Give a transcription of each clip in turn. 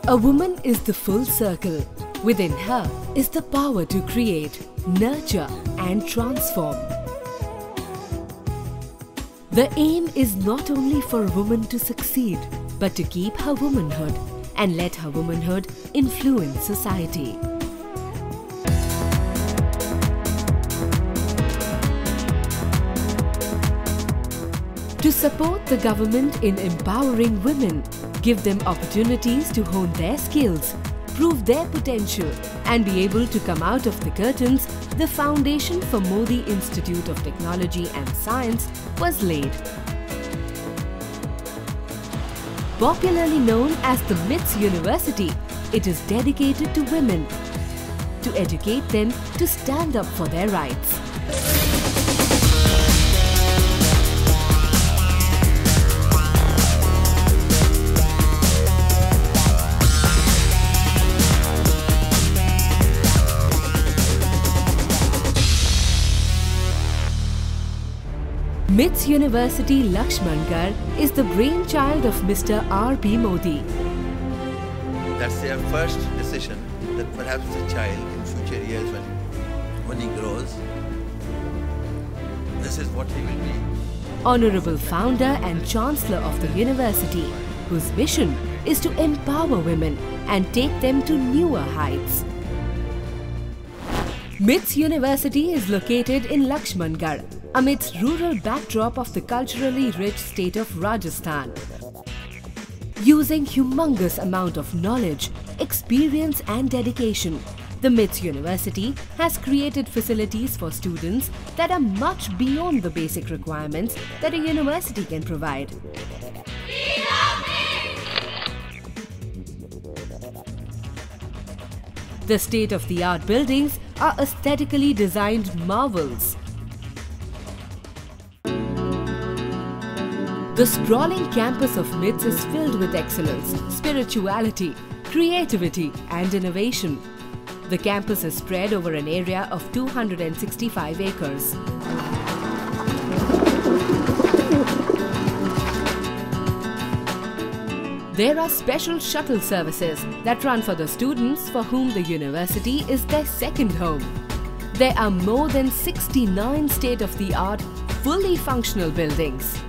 A woman is the full circle. Within her is the power to create, nurture and transform. The aim is not only for a woman to succeed, but to keep her womanhood and let her womanhood influence society. To support the government in empowering women, give them opportunities to hone their skills, prove their potential and be able to come out of the curtains, the foundation for Modi Institute of Technology and Science was laid. Popularly known as the MITS University, it is dedicated to women, to educate them to stand up for their rights. MITS University Lakshmangarh is the brainchild of Mr. R.P. Modi. That's their first decision, that perhaps the child in future years when he grows, this is what he will be. Honorable founder and chancellor of the university, whose mission is to empower women and take them to newer heights. MITS University is located in Lakshmangarh, amidst rural backdrop of the culturally rich state of Rajasthan. Using humongous amount of knowledge, experience and dedication, the MITS University has created facilities for students that are much beyond the basic requirements that a university can provide. The state-of-the-art buildings are aesthetically designed marvels. The sprawling campus of MITS is filled with excellence, spirituality, creativity and innovation. The campus is spread over an area of 265 acres. There are special shuttle services that run for the students for whom the university is their second home. There are more than 69 state-of-the-art, fully functional buildings.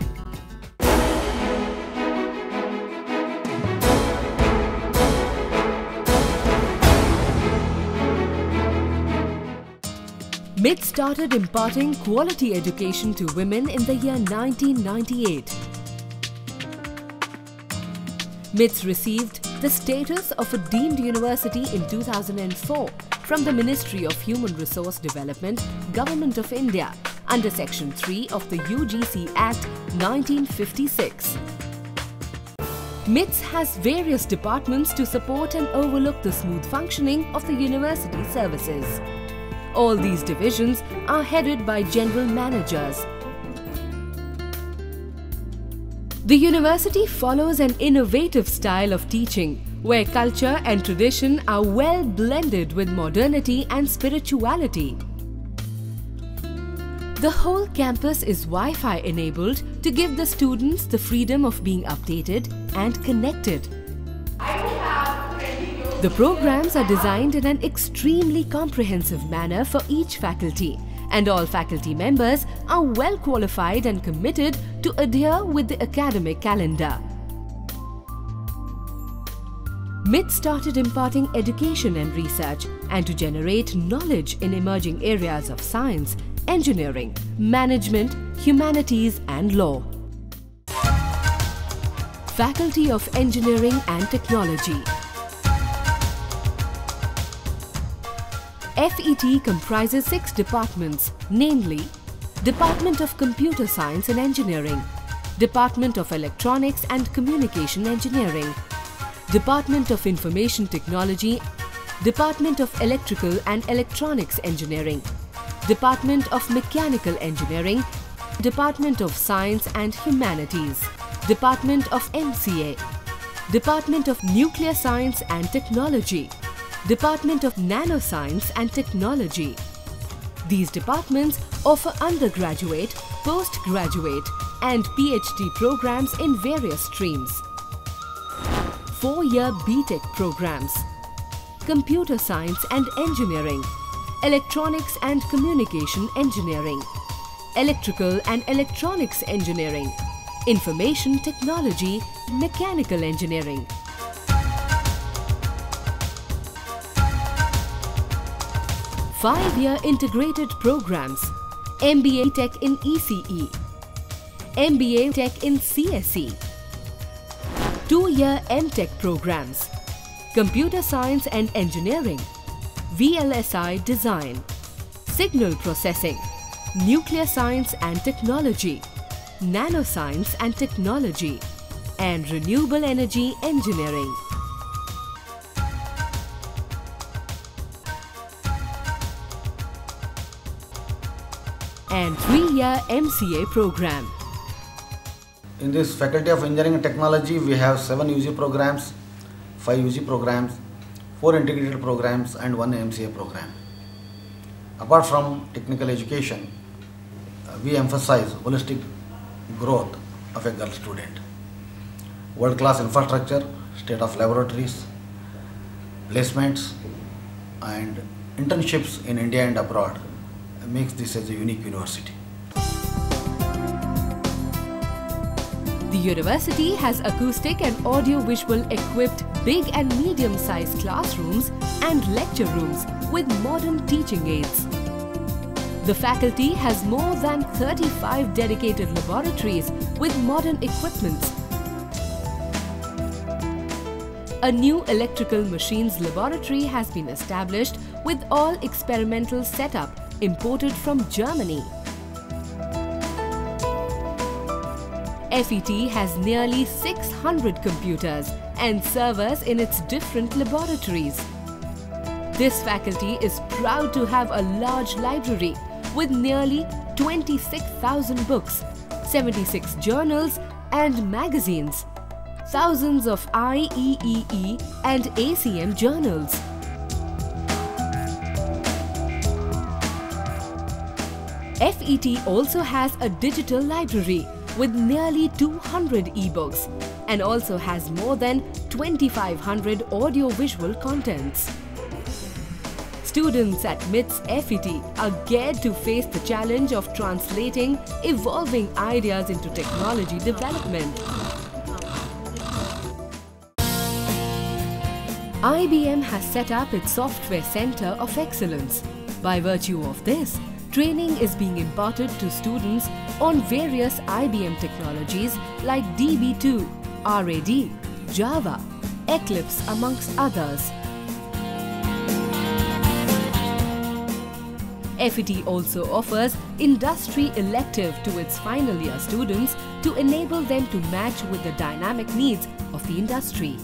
MITS started imparting quality education to women in the year 1998. MITS received the status of a deemed university in 2004 from the Ministry of Human Resource Development, Government of India, under Section 3 of the UGC Act 1956. MITS has various departments to support and overlook the smooth functioning of the university services. All these divisions are headed by general managers. The university follows an innovative style of teaching, where culture and tradition are well blended with modernity and spirituality. The whole campus is Wi-Fi enabled to give the students the freedom of being updated and connected. The programs are designed in an extremely comprehensive manner for each faculty, and all faculty members are well qualified and committed to adhere with the academic calendar. MITS started imparting education and research and to generate knowledge in emerging areas of science, engineering, management, humanities and law. Faculty of Engineering and Technology. FET comprises 6 departments, namely Department of Computer Science and Engineering, Department of Electronics and Communication Engineering, Department of Information Technology, Department of Electrical and Electronics Engineering, Department of Mechanical Engineering, Department of Science and Humanities, Department of MCA, Department of Nuclear Science and Technology, Department of Nanoscience and Technology. These departments offer undergraduate, postgraduate and PhD programs in various streams. 4-year BTech programs: Computer Science and Engineering, Electronics and Communication Engineering, Electrical and Electronics Engineering, Information Technology, Mechanical Engineering. Five-year integrated programs: MBA Tech in ECE, MBA Tech in CSE, 2-year MTech programs: Computer Science and Engineering, VLSI Design, Signal Processing, Nuclear Science and Technology, Nanoscience and Technology, and Renewable Energy Engineering. And 3-year MCA program. In this Faculty of Engineering and Technology, we have 7 UG programs, 5 UG programs, 4 integrated programs and 1 MCA program. Apart from technical education, we emphasize holistic growth of a girl student. World-class infrastructure, state-of laboratories, placements and internships in India and abroad makes this as a unique university. The university has acoustic and audio-visual equipped big and medium-sized classrooms and lecture rooms with modern teaching aids. The faculty has more than 35 dedicated laboratories with modern equipment. A new electrical machines laboratory has been established with all experimental setup imported from Germany. FET has nearly 600 computers and servers in its different laboratories. This faculty is proud to have a large library with nearly 26,000 books, 76 journals and magazines, thousands of IEEE and ACM journals. FET also has a digital library with nearly 200 e-books and also has more than 2,500 audio-visual contents. Students at MITS FET are geared to face the challenge of translating evolving ideas into technology development. IBM has set up its Software Center of Excellence. By virtue of this, training is being imparted to students on various IBM technologies like DB2, RAD, Java, Eclipse amongst others. FET also offers industry elective to its final year students to enable them to match with the dynamic needs of the industry.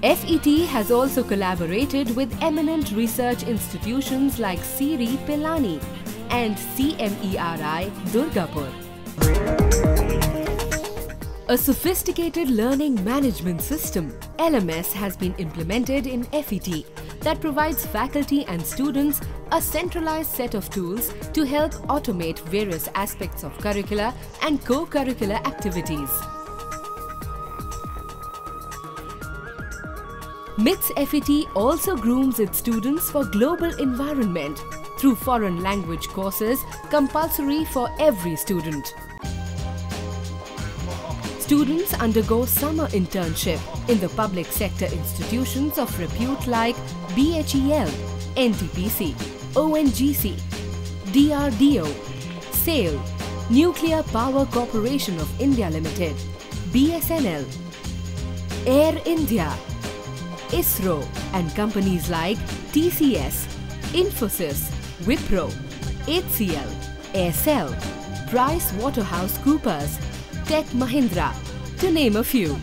FET has also collaborated with eminent research institutions like CERI Pilani and CMERI Durgapur. A sophisticated learning management system, LMS, has been implemented in FET that provides faculty and students a centralized set of tools to help automate various aspects of curricular and co-curricular activities. MITS FET also grooms its students for global environment through foreign language courses compulsory for every student. Students undergo summer internship in the public sector institutions of repute like BHEL, NTPC, ONGC, DRDO, SAIL, Nuclear Power Corporation of India Limited, BSNL, Air India, ISRO and companies like TCS, Infosys, Wipro, HCL, Aircel, Price Waterhouse Coopers, Tech Mahindra, to name a few.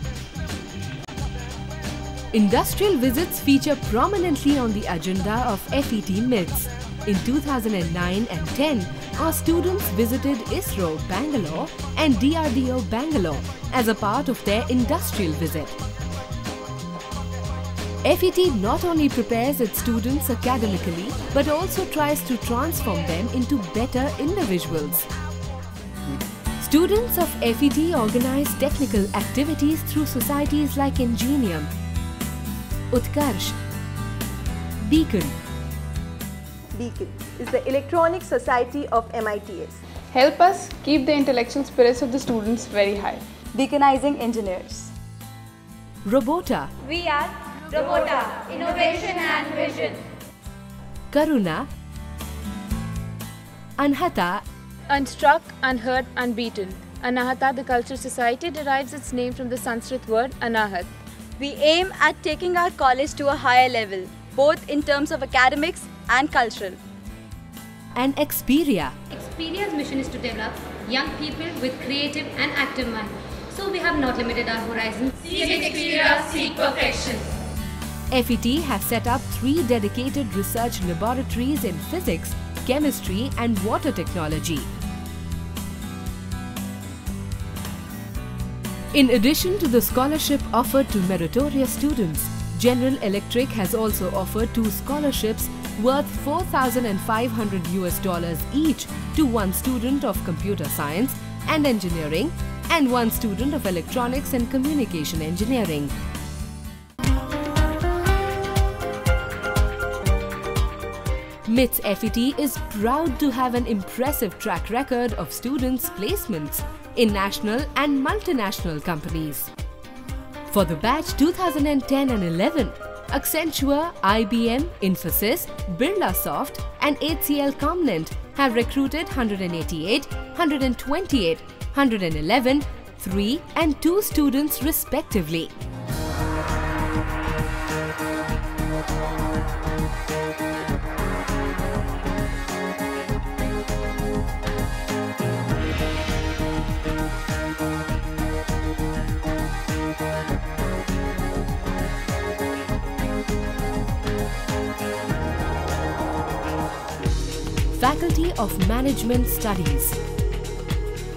Industrial visits feature prominently on the agenda of FET MITS. In 2009 and 10, our students visited ISRO Bangalore and DRDO Bangalore as a part of their industrial visit. FET not only prepares its students academically but also tries to transform them into better individuals. Students of FET organize technical activities through societies like Ingenium, Utkarsh, Beacon. Beacon is the electronic society of MITS. Help us keep the intellectual spirits of the students very high. Beaconizing engineers. Robota. We are Robota, Innovation and Vision. Karuna. Anhata. Unstruck, unhurt, unbeaten. Anahata, the cultural society, derives its name from the Sanskrit word anahat. We aim at taking our college to a higher level, both in terms of academics and cultural. And Xperia. Xperia's mission is to develop young people with creative and active mind. So we have not limited our horizons. Seek Xperia, seek perfection. FET has set up 3 dedicated research laboratories in physics, chemistry and water technology. In addition to the scholarship offered to meritorious students, General Electric has also offered 2 scholarships worth $4,500 each to 1 student of computer science and engineering and 1 student of electronics and communication engineering. MITS FET is proud to have an impressive track record of students' placements in national and multinational companies. For the batch 2010 and 11, Accenture, IBM, Infosys, Birlasoft and HCL Comnent have recruited 188, 128, 111, 3 and 2 students respectively. Faculty of Management Studies.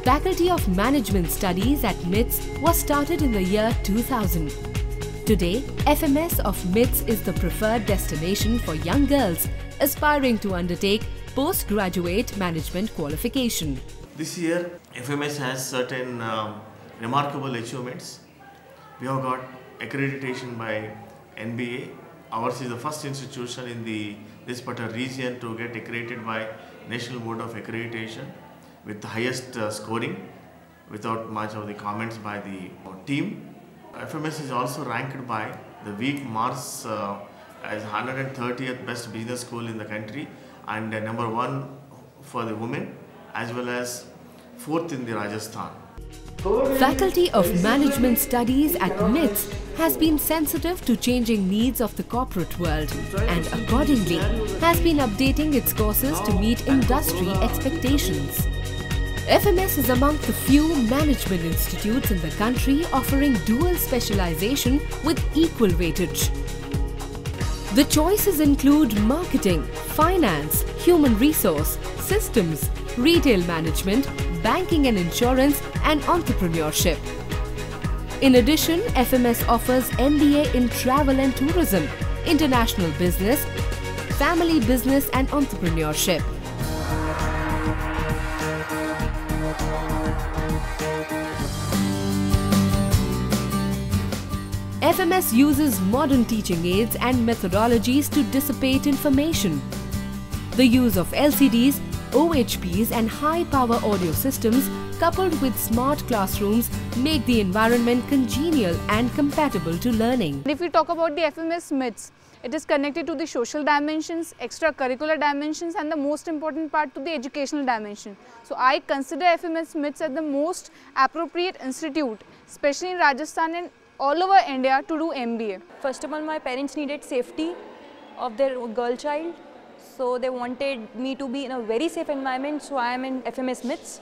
Faculty of Management Studies at MITS was started in the year 2000. Today, FMS of MITS is the preferred destination for young girls aspiring to undertake postgraduate management qualification. This year, FMS has certain remarkable achievements. We have got accreditation by NBA. Ours is the first institution in this particular region to get accredited by National Board of Accreditation with the highest scoring without much of the comments by the team. FMS is also ranked by the Week Mars as 130th best business school in the country and number 1 for the women as well as 4th in the Rajasthan. Faculty of Management Studies at MITS has been sensitive to changing needs of the corporate world and accordingly has been updating its courses to meet industry expectations. FMS is among the few management institutes in the country offering dual specialization with equal weightage. The choices include marketing, finance, human resource, systems, retail management, banking and insurance, and entrepreneurship. In addition, FMS offers MBA in travel and tourism, international business, family business and entrepreneurship. FMS uses modern teaching aids and methodologies to dissipate information. The use of LCDs, OHPs and high-power audio systems coupled with smart classrooms make the environment congenial and compatible to learning. If we talk about the FMS MITS, it is connected to the social dimensions, extracurricular dimensions and the most important part to the educational dimension. So I consider FMS MITS as the most appropriate institute, especially in Rajasthan and all over India to do MBA. First of all, my parents needed safety of their girl child. So they wanted me to be in a very safe environment, so I am in FMS MITS.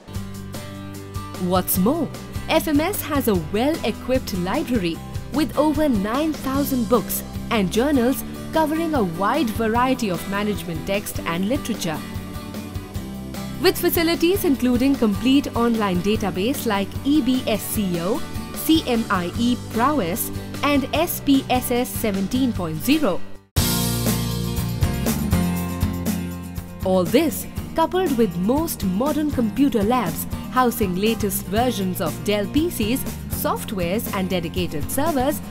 What's more, FMS has a well-equipped library with over 9,000 books and journals covering a wide variety of management text and literature. With facilities including complete online database like EBSCO, CMIE Prowess and SPSS 17.0. All this, coupled with most modern computer labs, housing latest versions of Dell PCs, softwares and dedicated servers.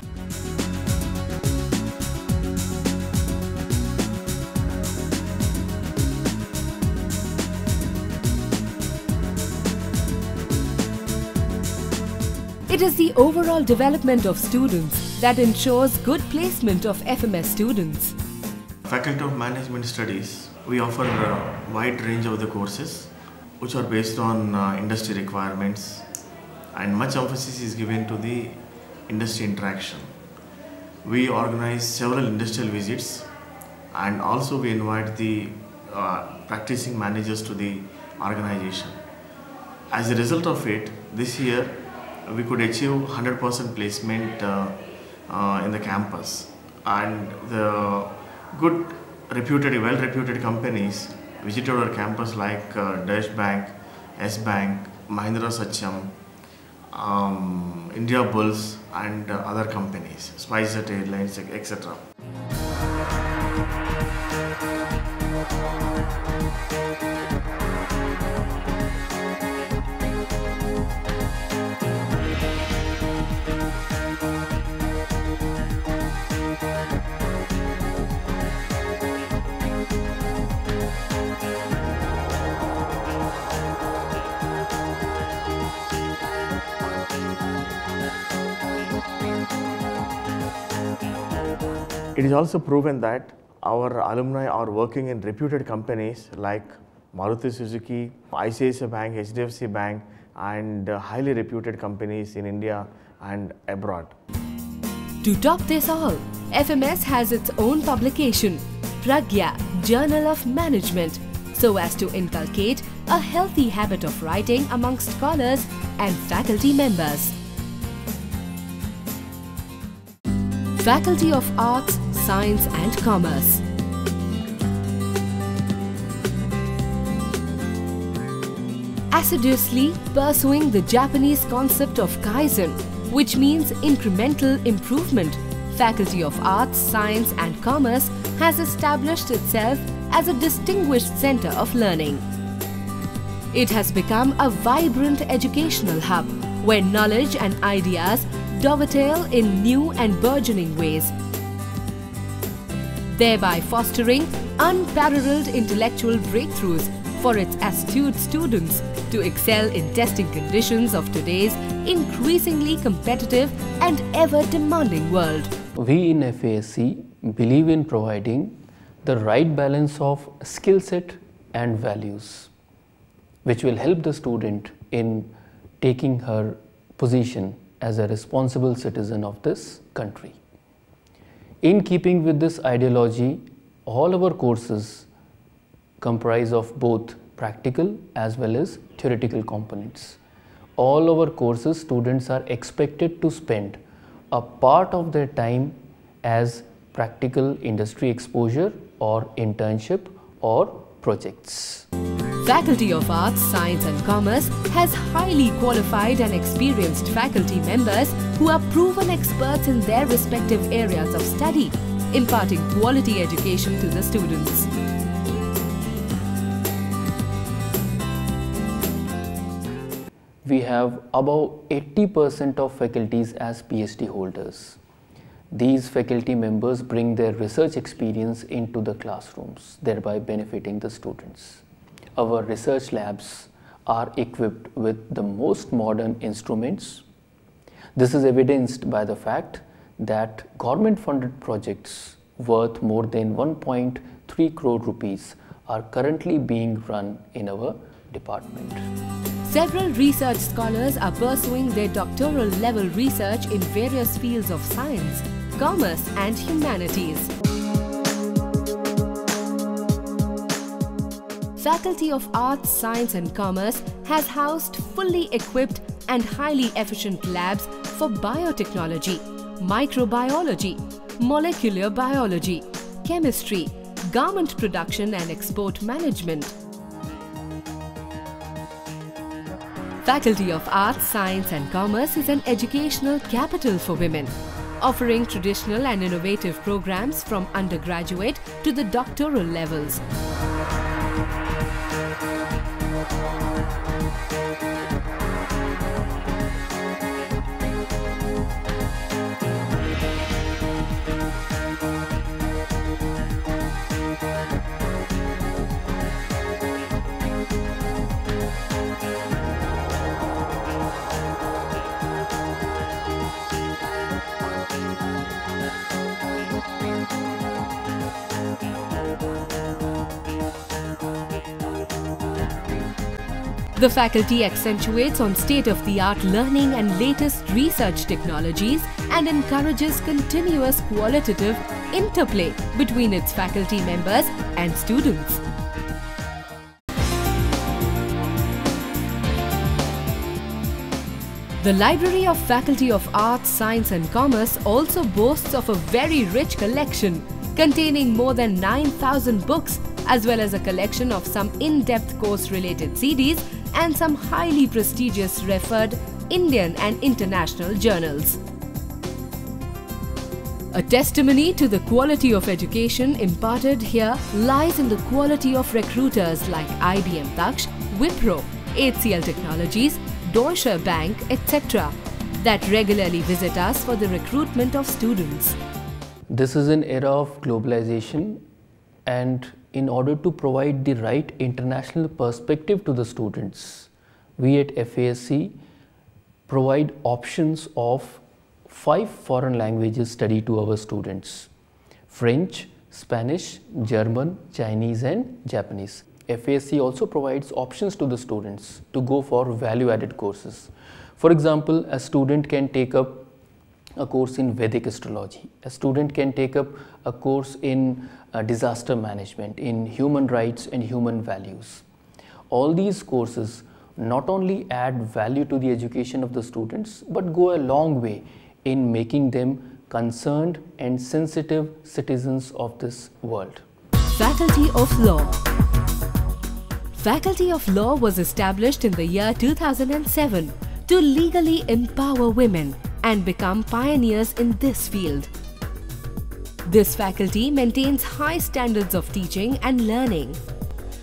It is the overall development of students that ensures good placement of FMS students. Faculty of Management Studies, we offer a wide range of the courses which are based on industry requirements, and much emphasis is given to the industry interaction. We organize several industrial visits, and also we invite the practicing managers to the organization. As a result of it, this year we could achieve 100% placement in the campus, and the good well-reputed companies visited our campus like Deutsche Bank, S Bank, Mahindra Sachyam, India Bulls and other companies, SpiceJet Airlines, etc. It is also proven that our alumni are working in reputed companies like Maruti Suzuki, ICICI Bank, HDFC Bank, and highly reputed companies in India and abroad. To top this all, FMS has its own publication, Pragya, Journal of Management, so as to inculcate a healthy habit of writing amongst scholars and faculty members. Faculty of Arts, Science and Commerce. Assiduously pursuing the Japanese concept of Kaizen, which means incremental improvement, Faculty of Arts, Science and Commerce has established itself as a distinguished center of learning. It has become a vibrant educational hub where knowledge and ideas dovetail in new and burgeoning ways, thereby fostering unparalleled intellectual breakthroughs for its astute students to excel in testing conditions of today's increasingly competitive and ever-demanding world. We in FASC believe in providing the right balance of skill set and values, which will help the student in taking her position as a responsible citizen of this country. In keeping with this ideology, all our courses comprise of both practical as well as theoretical components. All our courses, students are expected to spend a part of their time as practical industry exposure or internship or projects. Faculty of Arts, Science and Commerce has highly qualified and experienced faculty members who are proven experts in their respective areas of study, imparting quality education to the students. We have about 80% of faculties as PhD holders. These faculty members bring their research experience into the classrooms, thereby benefiting the students. Our research labs are equipped with the most modern instruments. This is evidenced by the fact that government-funded projects worth more than 1.3 crore rupees are currently being run in our department. Several research scholars are pursuing their doctoral level research in various fields of science, commerce and humanities. Faculty of Arts, Science and Commerce has housed fully equipped and highly efficient labs for biotechnology, microbiology, molecular biology, chemistry, garment production and export management. Faculty of Arts, Science and Commerce is an educational capital for women, offering traditional and innovative programs from undergraduate to the doctoral levels. The faculty accentuates on state-of-the-art learning and latest research technologies and encourages continuous qualitative interplay between its faculty members and students. The Library of Faculty of Arts, Science and Commerce also boasts of a very rich collection containing more than 9,000 books, as well as a collection of some in-depth course-related CDs and some highly prestigious referred Indian and international journals. A testimony to the quality of education imparted here lies in the quality of recruiters like IBM Daksh, Wipro, HCL Technologies, Deutsche Bank, etc. that regularly visit us for the recruitment of students. This is an era of globalization, and in order to provide the right international perspective to the students, we at FASC provide options of 5 foreign languages study to our students: French, Spanish, German, Chinese and Japanese. FASC also provides options to the students to go for value-added courses. For example, a student can take up a course in Vedic astrology. A student can take up a course in disaster management, in human rights and human values. All these courses not only add value to the education of the students, but go a long way in making them concerned and sensitive citizens of this world. Faculty of Law. Faculty of Law was established in the year 2007 to legally empower women and become pioneers in this field. This faculty maintains high standards of teaching and learning.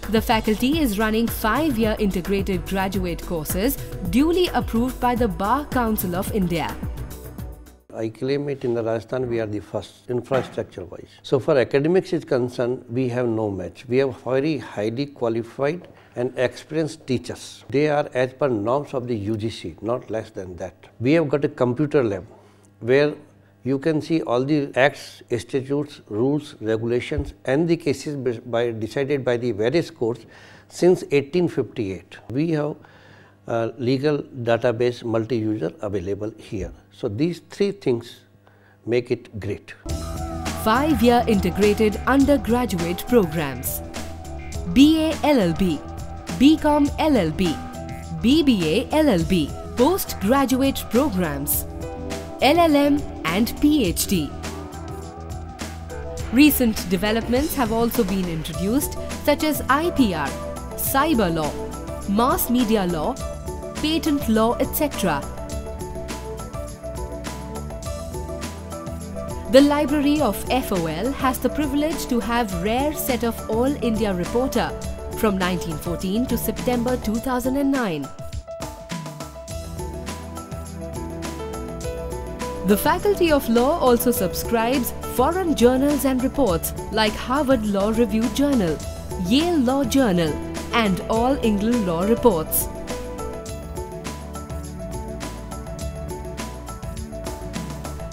The faculty is running 5-year integrated graduate courses duly approved by the Bar Council of India. I claim it in the Rajasthan, we are the first infrastructure wise. So for academics is concerned, we have no match. We have very highly qualified and experienced teachers. They are as per norms of the UGC, not less than that. We have got a computer lab where you can see all the acts, statutes, rules, regulations and the cases decided by the various courts since 1858. We have a legal database multi-user available here. So these 3 things make it great. 5-year integrated undergraduate programs: BA LLB, BCom LLB, BBA LLB, postgraduate programs, LLM and PhD. Recent developments have also been introduced, such as IPR, cyber law, mass media law, patent law, etc. The Library of FOL has the privilege to have rare set of All India Reporter from 1914 to September 2009. The Faculty of Law also subscribes foreign journals and reports like Harvard Law Review Journal, Yale Law Journal and All England Law Reports.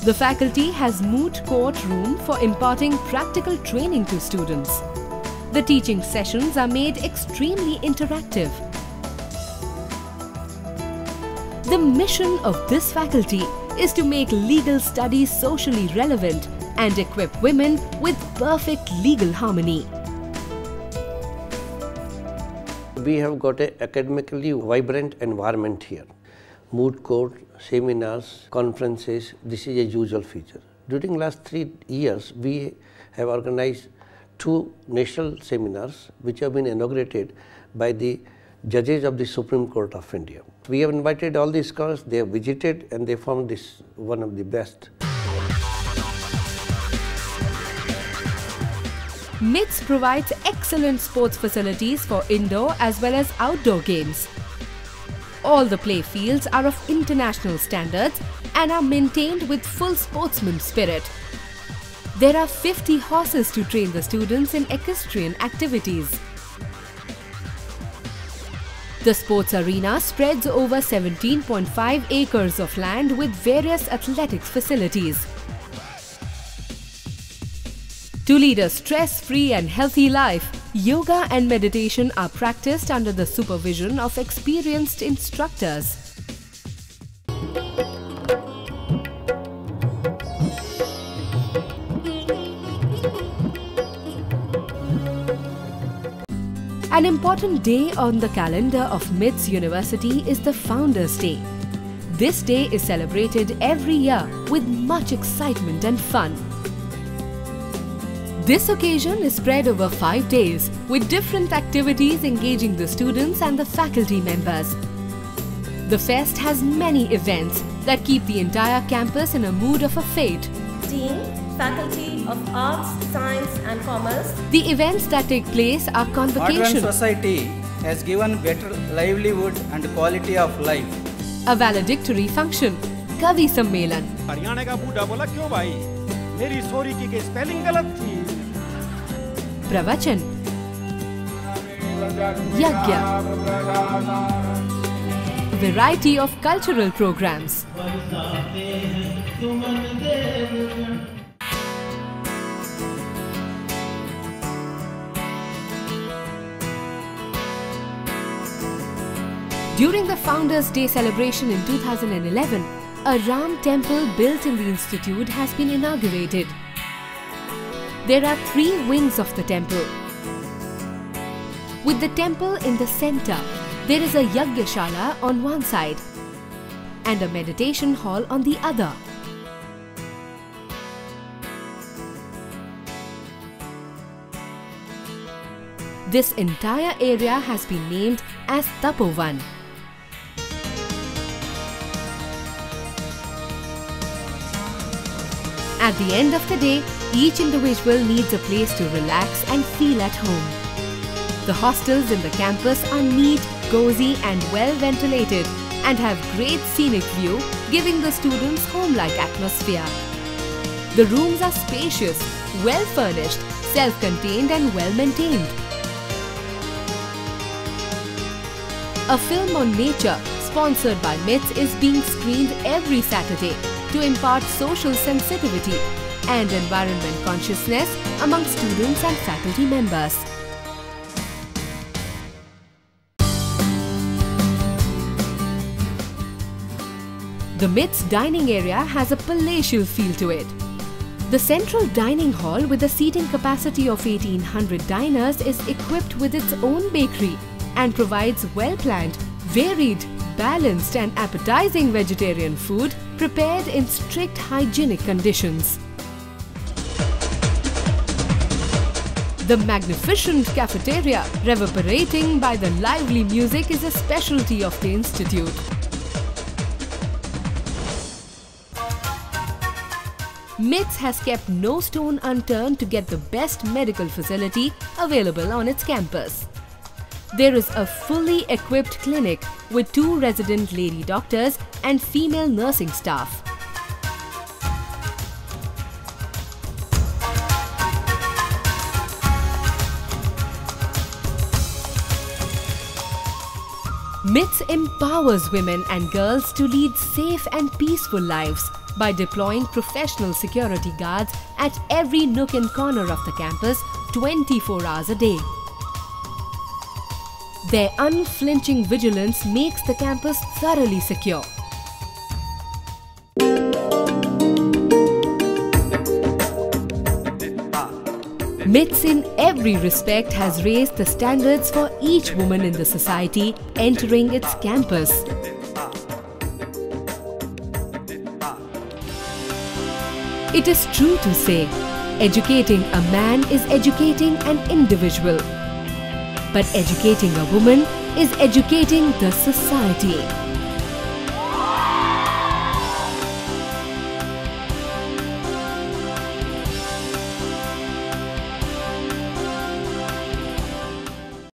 The faculty has moot court room for imparting practical training to students. The teaching sessions are made extremely interactive. The mission of this faculty is to make legal studies socially relevant and equip women with perfect legal harmony. We have got an academically vibrant environment here. Moot court, seminars, conferences, this is a usual feature. During last 3 years, we have organized 2 national seminars which have been inaugurated by the judges of the Supreme Court of India. We have invited all the scholars, they have visited and they found this one of the best. MITS provides excellent sports facilities for indoor as well as outdoor games. All the play fields are of international standards and are maintained with full sportsman spirit. There are 50 horses to train the students in equestrian activities. The sports arena spreads over 17.5 acres of land with various athletics facilities. To lead a stress-free and healthy life, Yoga and meditation are practiced under the supervision of experienced instructors. An important day on the calendar of MITS University is the Founders' Day. This day is celebrated every year with much excitement and fun. This occasion is spread over 5 days with different activities engaging the students and the faculty members. The fest has many events that keep the entire campus in a mood of a fete. Dean, Faculty of Arts, Science and Commerce. The events that take place are convocation. Modern society has given better livelihood and quality of life. A valedictory function, Kavi Sammelan. Haryana का बूढ़ा बोला क्यों भाई? मेरी sorry की spelling गलत थी. Pravachan. Yagya. Variety of cultural programs. During the Founders' Day celebration in 2011, a Ram temple built in the institute has been inaugurated. There are 3 wings of the temple. With the temple in the center, there is a Yagyashala on one side and a meditation hall on the other. This entire area has been named as Tapovan. At the end of the day, each individual needs a place to relax and feel at home. The hostels in the campus are neat, cozy and well ventilated and have great scenic view, giving the students home-like atmosphere. The rooms are spacious, well furnished, self-contained and well maintained. A film on nature, sponsored by MITS, is being screened every Saturday to impart social sensitivity and environment consciousness among students and faculty members. The MITS dining area has a palatial feel to it. The central dining hall with a seating capacity of 1800 diners is equipped with its own bakery and provides well-planned, varied, balanced and appetizing vegetarian food prepared in strict hygienic conditions. The magnificent cafeteria, reverberating by the lively music, is a specialty of the institute. MITS has kept no stone unturned to get the best medical facility available on its campus. There is a fully equipped clinic with 2 resident lady doctors and female nursing staff. MITS empowers women and girls to lead safe and peaceful lives by deploying professional security guards at every nook and corner of the campus 24 hours a day. Their unflinching vigilance makes the campus thoroughly secure. MITS in every respect has raised the standards for each woman in the society entering its campus. It is true to say, educating a man is educating an individual. But educating a woman is educating the society.